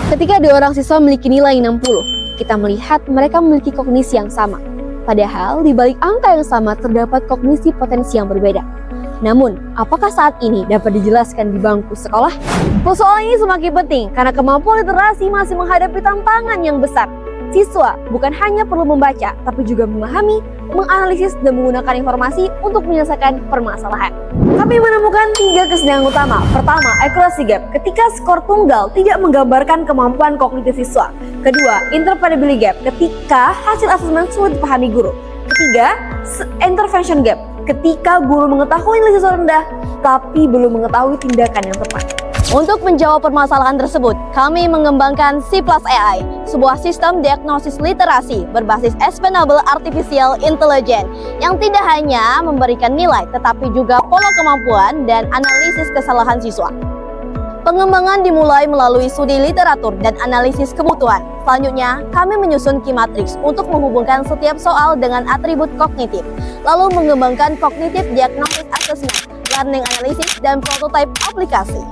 Ketika dua orang siswa memiliki nilai 60, kita melihat mereka memiliki kognisi yang sama. Padahal di balik angka yang sama terdapat kognisi potensi yang berbeda. Namun, apakah saat ini dapat dijelaskan di bangku sekolah? Persoalan ini semakin penting karena kemampuan literasi masih menghadapi tantangan yang besar. Siswa bukan hanya perlu membaca, tapi juga memahami, menganalisis, dan menggunakan informasi untuk menyelesaikan permasalahan. Kami menemukan 3 kesenjangan utama. Pertama, accuracy gap, ketika skor tunggal tidak menggambarkan kemampuan kognitif siswa. Kedua, interpretability gap, ketika hasil asesmen sulit dipahami guru. Ketiga, intervention gap, ketika guru mengetahui nilai siswa rendah, tapi belum mengetahui tindakan yang tepat. Untuk menjawab permasalahan tersebut, kami mengembangkan C+ AI, sebuah sistem diagnosis literasi berbasis Explainable Artificial Intelligence yang tidak hanya memberikan nilai, tetapi juga pola kemampuan dan analisis kesalahan siswa. Pengembangan dimulai melalui studi literatur dan analisis kebutuhan. Selanjutnya, kami menyusun key matrix untuk menghubungkan setiap soal dengan atribut kognitif, lalu mengembangkan cognitive diagnosis assessment, learning analysis, dan prototype aplikasi.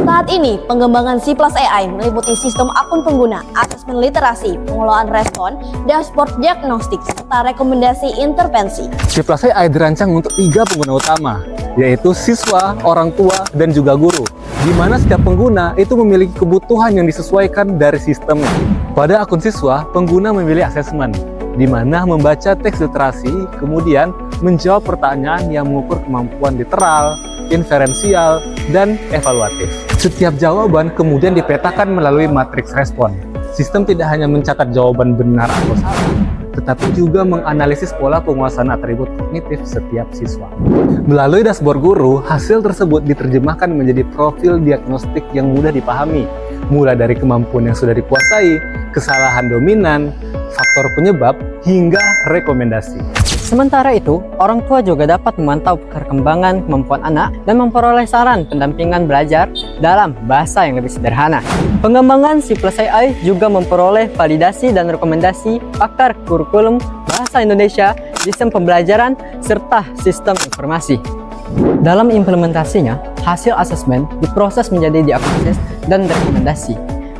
Saat ini, pengembangan C+ AI meliputi sistem akun pengguna, asesmen literasi, pengelolaan respon, dashboard diagnostik, serta rekomendasi intervensi. C+ AI dirancang untuk 3 pengguna utama, yaitu siswa, orang tua, dan juga guru, di mana setiap pengguna itu memiliki kebutuhan yang disesuaikan dari sistemnya. Pada akun siswa, pengguna memilih asesmen, di mana membaca teks literasi, kemudian menjawab pertanyaan yang mengukur kemampuan literal, inferensial, dan evaluatif. Setiap jawaban kemudian dipetakan melalui matriks respon. Sistem tidak hanya mencatat jawaban benar atau salah, tetapi juga menganalisis pola penguasaan atribut kognitif setiap siswa. Melalui dashboard guru, hasil tersebut diterjemahkan menjadi profil diagnostik yang mudah dipahami, mulai dari kemampuan yang sudah dikuasai, kesalahan dominan, faktor penyebab, hingga rekomendasi. Sementara itu, orang tua juga dapat memantau perkembangan kemampuan anak dan memperoleh saran pendampingan belajar dalam bahasa yang lebih sederhana. Pengembangan C+ AI juga memperoleh validasi dan rekomendasi pakar kurikulum bahasa Indonesia, sistem pembelajaran, serta sistem informasi. Dalam implementasinya, hasil asesmen diproses menjadi diagnosis dan rekomendasi.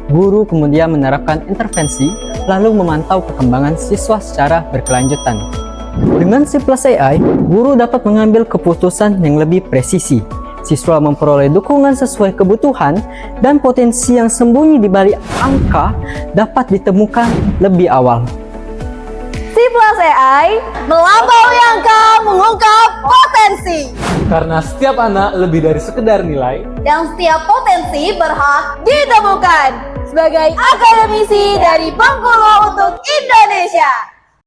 Guru kemudian menerapkan intervensi, lalu memantau perkembangan siswa secara berkelanjutan. Dengan C+ AI, guru dapat mengambil keputusan yang lebih presisi. Siswa memperoleh dukungan sesuai kebutuhan, dan potensi yang sembunyi di balik angka dapat ditemukan lebih awal. C+ AI melampaui angka, mengungkap potensi. Karena setiap anak lebih dari sekedar nilai, Dan setiap potensi berhak ditemukan. Sebagai akademisi dari Bengkulu untuk Indonesia.